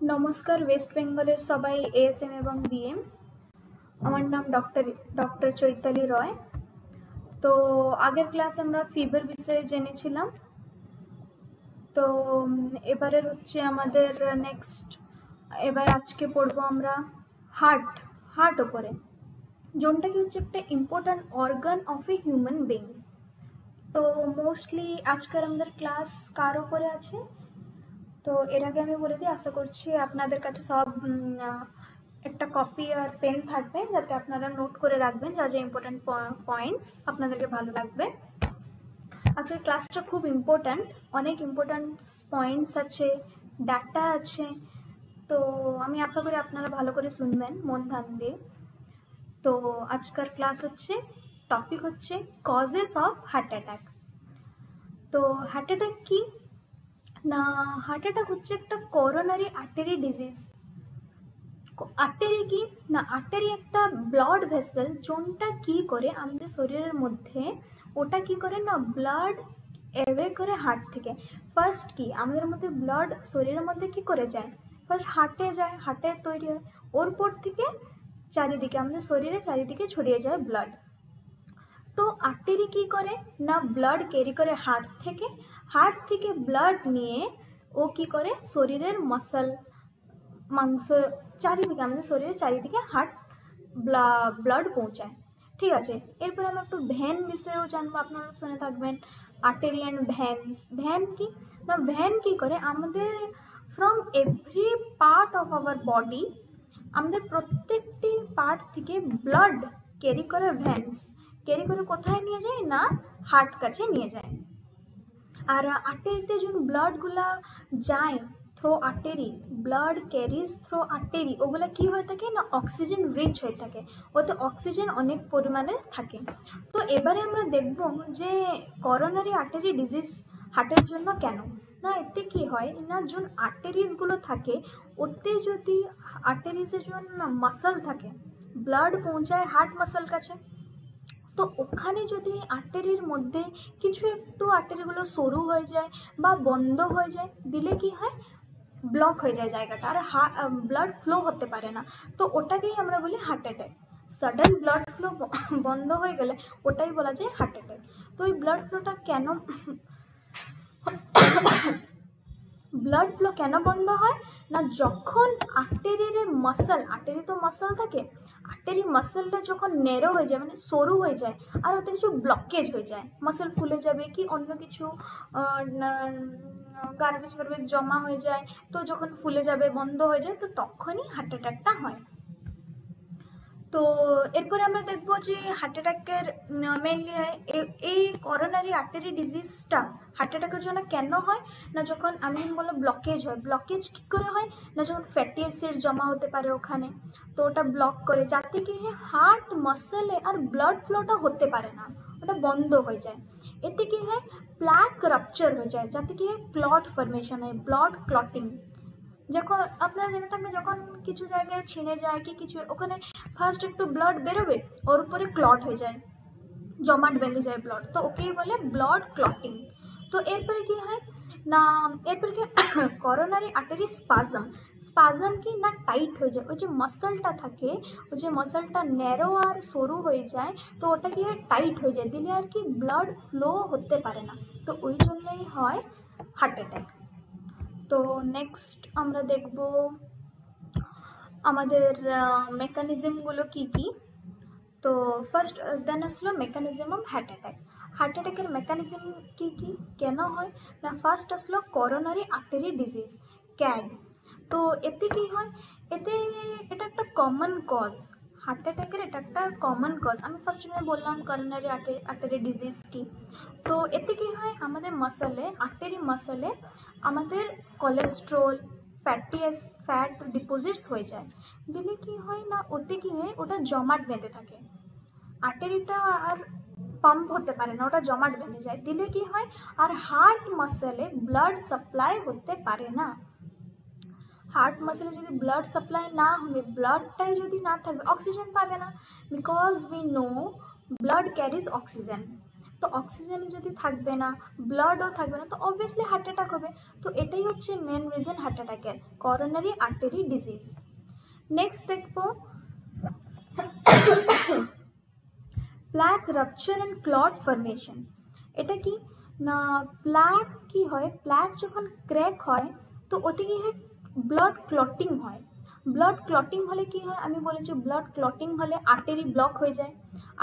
নমস্কার, ওয়েস্ট বেঙ্গলের সবাই এএসএম এবং বিএম। আমার নাম ডক্টর চৈতালি রয়। তো আগের ক্লাসে আমরা ফিভার বিষয়ে জেনেছিলাম। তো এবারের হচ্ছে আমাদের নেক্সট, এবার আজকে পড়বো আমরা হার্ট ওপরে, যোনটা কি হচ্ছে একটা important organ of a human being. তো মোস্টলি আজকের আমাদের ক্লাস কার ওপরে আছে? তো এর আগে আমি বলে দিই, আশা করছি আপনাদের কাছে সব একটা কপি আর পেন থাকবে, যাতে আপনারা নোট করে রাখবেন যা যা ইম্পর্ট্যান্ট পয়েন্টস আপনাদেরকে ভালো লাগবে। আজকের ক্লাসটা খুব ইম্পর্ট্যান্ট, অনেক ইম্পর্ট্যান্ট পয়েন্টস আছে, ডাটা আছে। তো আমি আশা করি আপনারা ভালো করে শুনবেন মন ধ্যান দিয়ে। তো আজকের ক্লাস হচ্ছে, টপিক হচ্ছে কজেস অফ হার্ট অ্যাটাক। তো হার্ট অ্যাটাক কি না, হার্ট অ্যাটাক হচ্ছে একটা করোনারি আর্টারি ডিজিজ। আর্টারি কি না, আর্টারি একটা ব্লাড ভেসেল, যোনটা কি করে আমাদের শরীরের মধ্যে, ওটা কি করে না ব্লাড এওয়ে করে হার্ট থেকে। ফার্স্ট কি আমাদের মধ্যে ব্লাড শরীরের মধ্যে কি করে যায়, ফার্স্ট হার্টে যায়, হার্টে তৈরি হয়, ওর পর থেকে চারিদিকে আমাদের শরীরে চারিদিকে ছড়িয়ে যায় ব্লাড। তো আর্টারি কি করে না ব্লাড ক্যারি করে হার্ট থেকে ব্লাড নিয়ে ও কি করে শরীরের মাসল মাংস চারিদিকে, আমাদের শরীরের চারিদিকে হার্ট ব্লাড পৌঁছায়। ঠিক আছে, এরপরে আমরা একটু ভ্যান বিষয়েও জানবো, আপনারা শুনে থাকবেন আর্টারি অ্যান্ড ভ্যানস। ভ্যান কি না, ভ্যান কি করে আমাদের from every part of our body, আমাদের প্রত্যেকটি পার্ট থেকে ব্লাড ক্যারি করে, ভ্যানস ক্যারি করে কোথায় নিয়ে যায় না হার্ট কাছে নিয়ে যায়। আর আর্টারিতে যখন ব্লাডগুলা যায় through artery, blood carries through artery, ওগুলো কি হয়ে থাকে না অক্সিজেন রিচ হয়ে থাকে, ওতে অক্সিজেন অনেক পরিমাণে থাকে। তো এবারে আমরা দেখব যে করোনারি আর্টারি ডিজিজ হার্টের জন্য কেন না, এতে কি হয় না যখন আর্টারিজগুলো থাকে, ওতে যদি আর্টারিজের জন্য মাসল থাকে, ব্লাড পৌঁছায় হার্ট মাসল কাছে। তো ওখানে যদি আর্টারির মধ্যে কিছু একটু আর্টারিগুলো সরু হয়ে যায় বা বন্ধ হয়ে যায়, দিলে কি হয় ব্লক হয়ে যায় জায়গাটা, আর ব্লাড ফ্লো হতে পারে না। তো ওটাকেই আমরা বলি heart attack. Sudden blood flow বন্ধ হয়ে গেলে ওটাই বলা যায় হার্ট অ্যাটাক। তো এই ব্লাড ফ্লোটা কেন ব্লাড ফ্লো কেন বন্ধ হয় না, যখন আর্টারির মাসল, আর্টারি তো মাসল থাকে, আর্টারি মাসলটা যখন ন্যারো হয়ে যায় মানে সরু হয়ে যায়, আর ওতে কিছু ব্লকেজ হয়ে যায়, মাসল ফুলে যাবে কি অন্য কিছু গার্বেজ জমা হয়ে যায়, তো যখন ফুলে যাবে বন্ধ হয়ে যায়, তো তখনই হার্ট অ্যাটাকটা হয়। তো এরপরে আমরা দেখবো যে হার্ট অ্যাটাকের মেনলি এই করোনারি আর্টারি ডিজিজটা হার্ট অ্যাটাকের জন্য কেন হয় না, যখন আমি বললাম ব্লকেজ হয়। ব্লকেজ কী করে হয় না, যখন ফ্যাটি অ্যাসিড জমা হতে পারে ওখানে, তো ওটা ব্লক করে, যাতে কি হার্ট মাসেলে আর ব্লাড ফ্লোটা হতে পারে না, ওটা বন্ধ হয়ে যায়। এতে কি হয় প্লাক রাপচার হয়ে যায়, যাতে কি ক্লট ফরমেশন হয়, ব্লাড ক্লটিং। যখন আপনারা জেনে থাকবে যখন কিছু জায়গায় ছিঁড়ে যায় কি কিছু, ওখানে ফার্স্ট একটু ব্লাড বেরোবে, ওর উপরে ক্লট হয়ে যায়, জমাট বেঁধে যায় ব্লাড, তো ওকেই বলে ব্লাড ক্লটিং। তো এরপরে কি হয় না, এরপরে কি করোনারি আর্টারি স্পাজম কি না টাইট হয়ে যায়, ওই যে মাসলটা থাকে, ওই যে মাসলটা ন্যারো আর সরু হয়ে যায়, তো ওটা কি হয় টাইট হয়ে যায়, দিলে আর কি ব্লাড ফ্লো হতে পারে না, তো ওই জন্যই হয় হার্ট অ্যাটাক। তো নেক্সট আমরা দেখব আমাদের মেকানিজমগুলো কি কি। তো ফার্স্ট দেন আসলো mechanism of heart attack. Heart অ্যাটাকের মেকানিজম কি কি কেন হয় না, ফার্স্ট আসলো করোনারি আর্টারি ডিজিজ, ক্যাড। তো এতে কি হয়, এতে এটা একটা কমন কজ, হার্ট অ্যাটাকের এটা একটা কমন কজ। আমি ফার্স্ট বললাম করোনারি আর্টারি ডিজিজ কি। তো এতে কি হয় আমাদের মাসলে, আর্টারি মাসলে আমাদের কোলেস্ট্রল, ফ্যাট ডিপোজিটস হয়ে যায়, দিলে কি হয় না ওতে কি হয় ওটা জমাট বেঁধে থাকে, আর্টারিটা আর পাম্প হতে পারে না, ওটা জমাট বেঁধে যায়, দিলে কি হয় আর হার্ট মাসলে ব্লাড সাপ্লাই হতে পারে না। হার্ট মাসলে যদি ব্লাড সাপ্লাই না হবে, ব্লাডটাই যদি না থাকবে, অক্সিজেন পাবে না, because we know blood carries oxygen. তো অক্সিজেন যদি থাকবে না, ব্লাডও থাকবে না, তো অবভিয়াসলি হার্ট অ্যাটাক হবে। তো এটাই হচ্ছে মেন রিজন হার্ট অ্যাটাকের, করোনারি আর্টারি ডিজিজ। নেক্সট দেখবো plaque rupture and clot formation. এটা কি না, প্লাক কি হয়, প্লাক যখন ক্র্যাক হয় তো ওতে কি হয়, ব্লাড ক্লটিং হয়। ব্লাড ক্লটিং হলে কি হয়, আমি বলেছি ব্লাড ক্লটিং হলে আর্টারি ব্লক হয়ে যায়।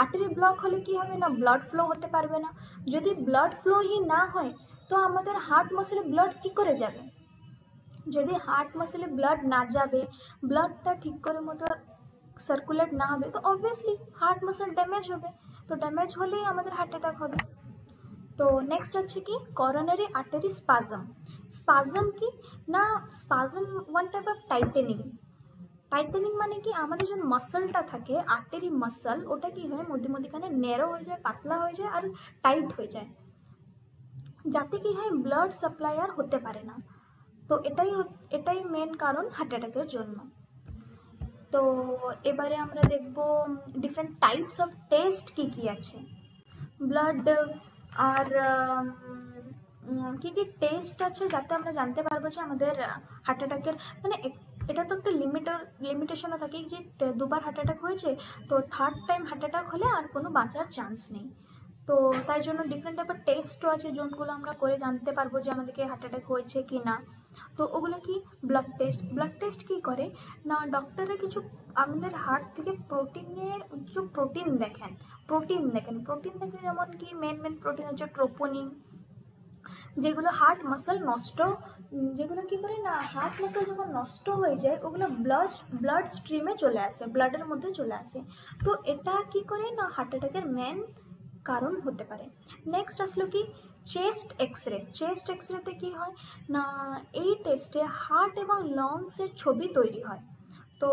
আর্টারি ব্লক হলে কি হবে না, ব্লাড ফ্লো হতে পারবে না। যদি ব্লাড ফ্লোই না হয় তো আমাদের হার্ট মাসলে ব্লাড কি করে যাবে? যদি হার্ট মাসলে ব্লাড না যাবে, ব্লাডটা ঠিক করে মতো সার্কুলেট না হবে, তো অবভিয়াসলি হার্ট মাসল ড্যামেজ হবে। তো ড্যামেজ হলেই আমাদের হার্ট অ্যাটাক হবে। তো নেক্সট আছে কি করোনারি আর্টারি স্পাজম। স্পাজম কি না, spasm one type of tightening. Tightening মানে কি, আমাদের যে মাসলটা থাকে আর্টারি মাসল, ওটা কি হয় মধ্যখানে ন্যারো হয়ে যায়, পাতলা হয়ে যায় আর টাইট হয়ে যায়, যাতে কি হয় ব্লাড সাপ্লাই আর হতে পারে না। তো এটাই মেন কারণ হার্ট অ্যাটাকের জন্য। তো এবারে আমরা দেখব ডিফারেন্ট টাইপস অফ টেস্ট কি কি আছে। ব্লাড আর কি কি টেস্ট আছে যাতে আমরা জানতে পারবো যে আমাদের হার্ট অ্যাটাকের মানে এটা তো একটা লিমিটেশনও থাকে যে দুবার হার্ট অ্যাটাক হয়েছে তো থার্ড টাইম হার্ট অ্যাটাক হলে আর কোনো বাঁচার চান্স নেই। তো তাই জন্য ডিফারেন্ট টাইপের টেস্টও আছে যোনগুলো আমরা করে জানতে পারবো যে আমাদেরকে হার্ট অ্যাটাক হয়েছে কি না। তো ওগুলো কি ব্লাড টেস্ট কি করে না, ডক্টররা কিছু আমাদের হার্ট থেকে কিছু প্রোটিন দেখেন। প্রোটিন দেখে যেমন কি মেন প্রোটিন হচ্ছে ট্রোপোনিন, যেগুলো হার্ট মাসল নষ্ট, যেগুলো কি করে না হার্ট মাসল যখন নষ্ট হয়ে যায় ওগুলো ব্লাড স্ট্রিমে চলে আসে, ব্লাডের মধ্যে চলে আসে। তো এটা কি করে না হার্ট অ্যাটাকের মেন কারণ হতে পারে। নেক্সট আসলো কি চেস্ট এক্সরেতে কি হয় না, এই টেস্টে হার্ট এবং লাংসের ছবি তৈরি হয়, তো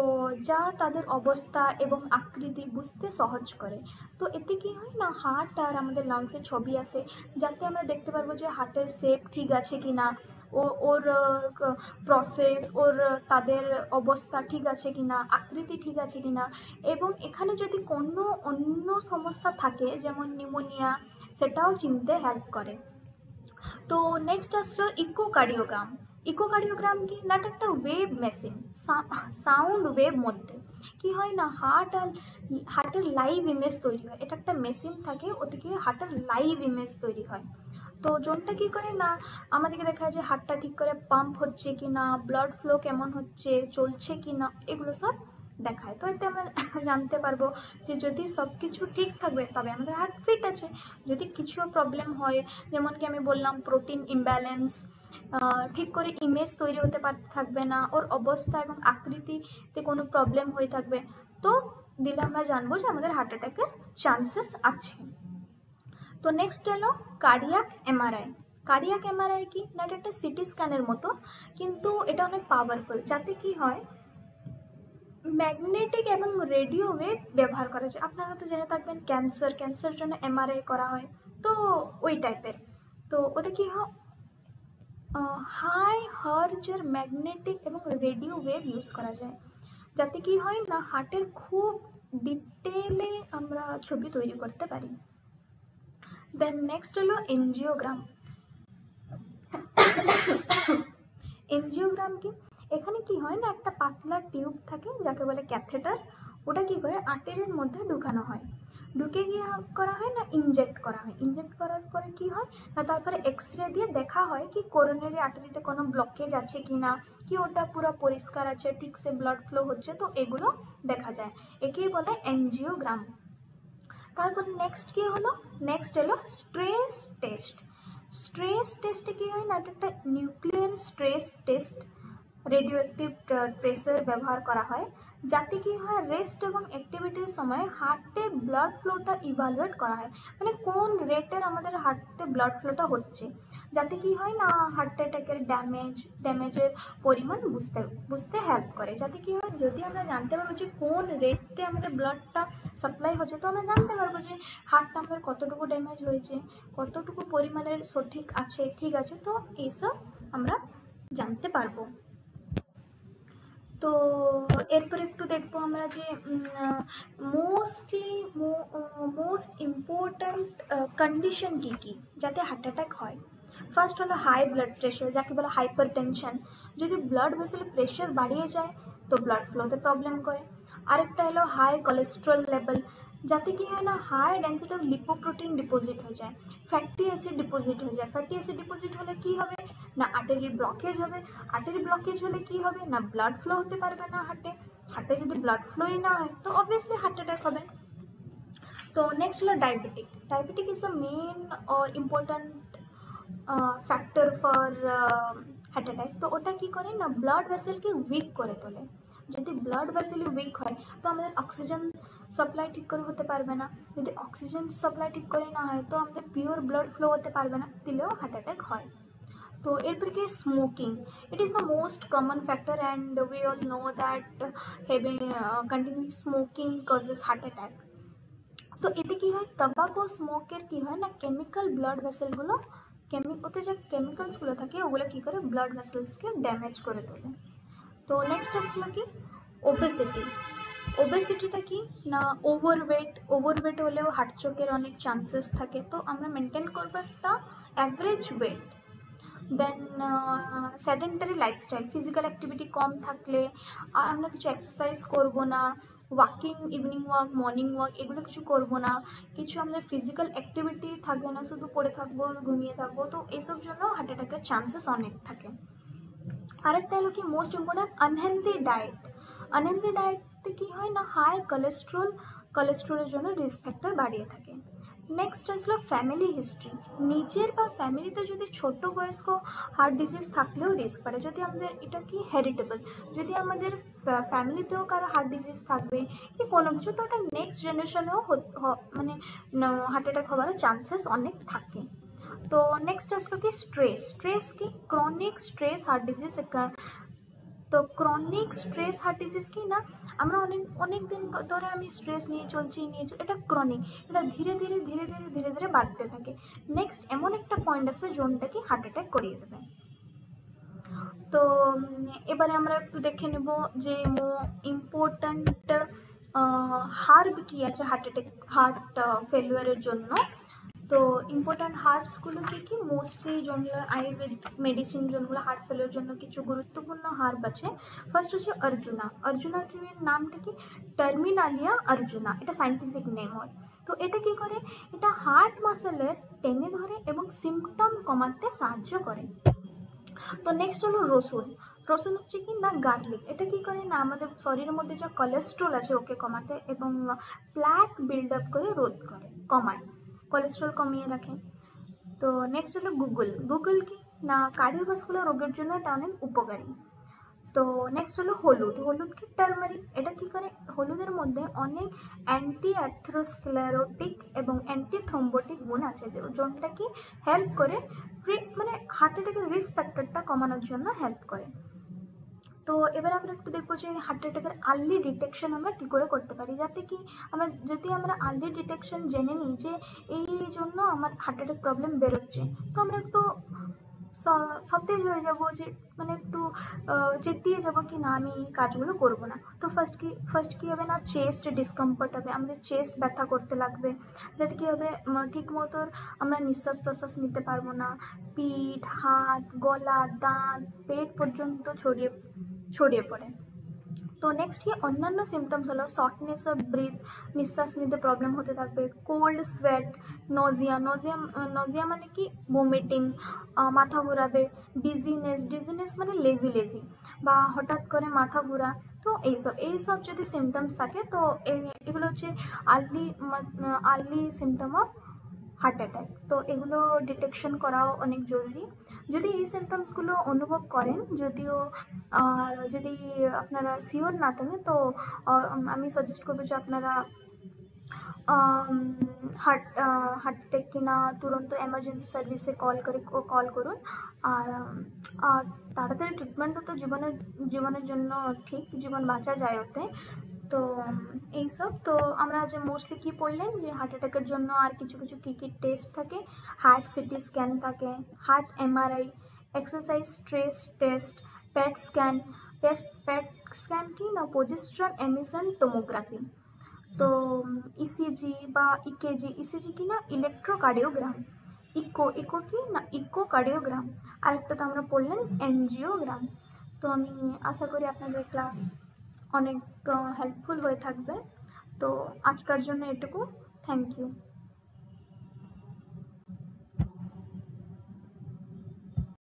যা তাদের অবস্থা এবং আকৃতি বুঝতে সহজ করে। তো এতে কি হয় না হার্ট আর আমাদের লাংসের ছবি আসে, যাতে আমরা দেখতে পারবো যে হার্টের শেপ ঠিক আছে কি না, ওর প্রসেস, ওর তাদের অবস্থা ঠিক আছে কি না, আকৃতি ঠিক আছে কি না, এবং এখানে যদি কোনো অন্য সমস্যা থাকে যেমন নিউমোনিয়া, সেটাও চিনতে হেল্প করে। তো নেক্সট আসলো ইকোকার্ডিওগ্রাম কি না, একটা ওয়েভ মেশিন, সাউন্ড ওয়েভ মধ্যে কি হয় না হার্টের লাইভ ইমেজ তৈরি হয়। এটা একটা মেশিন থাকে, ওতে কি হার্টের লাইভ ইমেজ তৈরি হয়। তো জোনটা কি করে না আমাদেরকে দেখা যায় যে হার্টটা ঠিক করে পাম্প হচ্ছে কি না, ব্লাড ফ্লো কেমন হচ্ছে, চলছে কি না, এগুলো সব দেখায়। তো এতে আমরা জানতে পারবো যে যদি সব কিছু ঠিক থাকবে তবে আমাদের হার্ট ফিট আছে। যদি কিছু প্রবলেম হয়, যেমন কি আমি বললাম প্রোটিন ইমব্যালেন্স, ঠিক করে ইমেজ তৈরি হতে থাকবে না, ওর অবস্থা এবং আকৃতিতে কোনো প্রবলেম হয়ে থাকবে, তো দিলে আমরা জানবো যে আমাদের হার্ট অ্যাটাকের চান্সেস আছে। তো নেক্সট হলো কার্ডিয়াক এমআরআই কি না, এটা একটা সিটি স্ক্যানের মতো, কিন্তু এটা অনেক পাওয়ারফুল, যাতে কি হয় ম্যাগনেটিক এবং রেডিও ওয়েভ ব্যবহার করা যায়। আপনারা তো জেনে থাকবেন ক্যান্সার জন্য এমআরআই করা হয়, তো ওই টাইপের। তো ওটা কি হয় হাই হার্জের ম্যাগনেটিক এবং রেডিও ওয়েভ ইউজ করা যায়, যাতে কি হয় না হার্টের খুব ডিটেলে আমরা ছবি তৈরি করতে পারি। দেন নেক্সট হলো এনজিওগ্রাম কি, এখানে কি হয় না একটা পাতলা টিউব থাকে যাকে বলে ক্যাথেটার, ওটা কি করে আর্টারির মধ্যে ঢুকানো হয়, ঢুকে গিয়ে করা হয় না ইনজেক্ট করার পরে কি হয় না তারপরে এক্সরে দিয়ে দেখা হয় কি করোনারি আর্টারিতে কোনো ব্লকেজ আছে কি না, কি ওটা পুরো পরিষ্কার আছে, ঠিকসে ব্লাড ফ্লো হচ্ছে, তো এগুলো দেখা যায়, একেই বলে এনজিওগ্রাম। তারপর নেক্সট হলো স্ট্রেস টেস্টে কি হয় না একটা nuclear stress test, radio active tracer ব্যবহার করা হয়, যাতে কি হয় রেস্ট এবং অ্যাক্টিভিটির সময় হার্টে ব্লাড ফ্লোটা ইভালুয়েট করা হয়, মানে কোন রেটের আমাদের হার্টে ব্লাড ফ্লোটা হচ্ছে, যাতে কি হয় না হার্ট অ্যাটাকের ড্যামেজের পরিমাণ বুঝতে হেল্প করে, যাতে কি হয় যদি আমরা জানতে পারবো যে কোন রেটে আমাদের ব্লাডটা সাপ্লাই হচ্ছে, তো আমরা জানতে পারবো যে হার্টটা আমাদের কতটুকু ড্যামেজ হয়েছে, কতটুকু পরিমাণের সঠিক আছে, ঠিক আছে, তো এইসব আমরা জানতে পারবো। তো এরপর একটু দেখবো আমরা যে মোস্ট ইম্পর্ট্যান্ট কন্ডিশন কী কী যাতে হার্ট অ্যাটাক হয়। ফার্স্ট হলো হাই ব্লাড প্রেশার, যাকে বলে হাইপার টেনশন। যদি ব্লাড ভেসেলে প্রেশার বাড়িয়ে যায় তো ব্লাড ফ্লোতে প্রবলেম করে। আরেকটা হলো হাই কোলেস্ট্রল লেভেল, যাতে কি হয় না high density of lipoprotein deposit হয়ে যায়, ফ্যাটি অ্যাসিড ডিপোজিট হয়ে যায়। ফ্যাটি অ্যাসিড ডিপোজিট হলে কি হবে না আর্টারি ব্লকেজ হবে। আর্টারি ব্লকেজ হলে কি হবে না ব্লাড ফ্লো হতে পারবে না হার্টে। হার্টে যদি ব্লাড ফ্লোই না হয় তো অবভিয়াসলি হার্ট অ্যাটাক হবে। তো নেক্সট হলো diabetic. Diabetic is the main or important factor for heart attack. তো ওটা কি করে না ব্লাড ভেসেলকে উইক করে তোলে। যদি ব্লাড ভেসেল উইক হয় তো আমাদের অক্সিজেন সাপ্লাই ঠিক করে হতে পারবে না। যদি অক্সিজেন সাপ্লাই ঠিক করে না হয় তো আমাদের পিওর ব্লাড ফ্লো হতে পারবে না, দিলেও হার্ট অ্যাটাক হয়। তো এরপর কি smoking, it is the most common factor and we all know that having continue smoking causes heart attack. তো এতে কি হয় তাবাকো স্মোকের কি হয় না কেমিক্যাল ব্লাড ভেসেলগুলো ওতে যে কেমিক্যালসগুলো থাকে ওগুলো কী করে ব্লাড ভেসেলসকে ড্যামেজ করে তোলে। তো নেক্সট আসলো কি ওবেসিটি। ওবেসিটিটা কি না ওভারওয়েট হলেও হার্ট চোকের অনেক চান্সেস থাকে। তো আমরা মেনটেন করবো একটা অ্যাভারেজ ওয়েট। দেন সেডেন্টারি লাইফস্টাইল, ফিজিক্যাল অ্যাক্টিভিটি কম থাকলে আর আমরা কিছু এক্সারসাইজ করবো না, walking, evening walk, morning walk এগুলো কিছু করবো না, কিছু আমাদের ফিজিক্যাল অ্যাক্টিভিটি থাকবে না, শুধু পড়ে থাকবো ঘুমিয়ে থাকবো। তো এইসব জন্য হার্ট অ্যাটাকের চান্সেস অনেক থাকে। আরেকটা হলো কি most important unhealthy diet. Unhealthy ডায়েটে কি হয় না হাই কোলেস্ট্রলের জন্য রিস্ক ফ্যাক্টর বাড়িয়ে থাকে। নেক্সট আসলো ফ্যামিলি হিস্ট্রি। নিজের বা ফ্যামিলিতে যদি ছোট বয়স্ক হার্ট ডিজিজ থাকলেও রিস্ক বাড়ে। যদি আমাদের এটা কি হেরিটেবল, যদি আমাদের ফ্যামিলিতেও কারো হার্ট ডিজিজ থাকবে কি কোনো কিছু তো ওটা নেক্সট জেনারেশনেও মানে হার্ট অ্যাটাক হওয়ারও চান্সেস অনেক থাকে। তো নেক্সট আসলো কি স্ট্রেস কি ক্রনিক স্ট্রেস হার্ট ডিজিজ। তো ক্রনিক স্ট্রেস হার্ট ডিজিজ কি না আমরা অনেক দিন ধরে আমি স্ট্রেস নিয়ে চলছি এটা ক্রনিক, এটা ধীরে ধীরে বাড়তে থাকে। নেক্সট এমন একটা পয়েন্ট আসবে যোনটা কি হার্ট অ্যাটাক করিয়ে দেবে। তো এবারে আমরা একটু দেখে নেব যে ইম্পর্ট্যান্ট হার্ব কি আছে হার্ট ফেলিওরের জন্য। তো ইম্পর্ট্যান্ট হার্বসগুলো কি মোস্টলি যেগুলো আয়ুর্বেদিক মেডিসিন যেগুলো হার্ট ফেলের জন্য কিছু গুরুত্বপূর্ণ হার্ব আছে। ফার্স্ট হচ্ছে অর্জুনা ট্রির নামটা কি টার্মিনালিয়া অর্জুনা, এটা সাইন্টিফিক নেম হয়। তো এটা কি করে এটা হার্ট মাসেলের টেনে ধরে এবং সিমটম কমাতে সাহায্য করে। তো নেক্সট হলো রসুন হচ্ছে কি না গার্লিক, এটা কি করে না আমাদের শরীরের মধ্যে যা কোলেস্ট্রল আছে ওকে কমাতে এবং প্ল্যাক বিল্ড আপ করে কমায়, কোলেস্ট্রল কমিয়ে রাখে। তো নেক্সট হলো গুগল কি না কার্ডিওভাস্কুলার রোগের জন্য এটা অনেক উপকারী। তো নেক্সট হলো হলুদ কি টার্মারিক, এটা কি করে হলুদের মধ্যে অনেক অ্যান্টি অ্যাথেরোস্ক্লেরোটিক এবং অ্যান্টি থ্রম্বোটিক গুণ আছে যেটা কি হেল্প করে মানে হার্ট অ্যাটাকের রিস্ক ফ্যাক্টরটা কমানোর জন্য হেল্প করে। তো এবার আমরা একটু দেখবো যে হার্ট অ্যাটাকের আর্লি ডিটেকশন আমরা কী করে করতে পারি, যাতে কি যদি আমরা আর্লি ডিটেকশন জেনে নিই যে এই জন্য আমার হার্ট অ্যাটাক প্রবলেম বেরোচ্ছে তো আমরা একটু সতেজ হয়ে যাবো, যে মানে একটু চেতিয়ে যাবো কি না আমি এই কাজগুলো করবো না। তো ফার্স্ট কি হবে না চেস্ট ডিসকমফর্ট হবে, আমাদের চেস্ট ব্যথা করতে লাগবে, যাতে কি হবে ঠিক মতো আমরা নিঃশ্বাস প্রশ্বাস নিতে পারবো না, পিঠ হাত গলা দাঁত পেট পর্যন্ত ছড়িয়ে পড়ে। তো নেক্সট কি অন্যান্য সিমটমস হলো শর্টনেস অফ ব্রিথ, নিঃশ্বাস নিতে প্রবলেম হতে থাকবে, কোল্ড সোয়েট, নজিয়া মানে কি ভমিটিং, মাথা ঘোরাবে, ডিজিনেস মানে লেজি বা হঠাৎ করে মাথা ঘোরা। তো এইসব যদি সিমটমস থাকে তো এগুলো হচ্ছে early symptom of heart attack. তো এগুলো ডিটেকশন করাও অনেক জরুরি। যদি এই সিমটমসগুলো অনুভব করেন, যদি আপনারা শিওর না থাকেন তো আমি সাজেস্ট করবো যে আপনারা হার্ট অ্যাটাক কিনা তুরন্ত এমার্জেন্সি সার্ভিসে কল করুন। আর তাড়াতাড়ি ট্রিটমেন্ট তো জীবনের জন্য ঠিক, জীবন বাঁচা যায় ওতে। তো এইসব তো আমরা যে মোস্টলি কী পড়লেন যে হার্ট অ্যাটাকের জন্য আর কিছু কী টেস্ট থাকে, হার্ট সিটি স্ক্যান থাকে, heart MRI, exercise stress test, PET scan, PET scan কি না পজিস্ট্রন এমিশন টোমোগ্রাফি। তো ইসিজি বা ইকেজি, ইসিজি কি না ইলেকট্রোকার্ডিওগ্রাম, ইকো কি না ইকোকার্ডিওগ্রাম, আরেকটা তো আমরা পড়লেন এনজিওগ্রাম। তো আমি আশা করি আপনাদের ক্লাস অনেক হেল্পফুল হয়ে থাকবে। তো আজকের জন্য এটুকু। Thank you.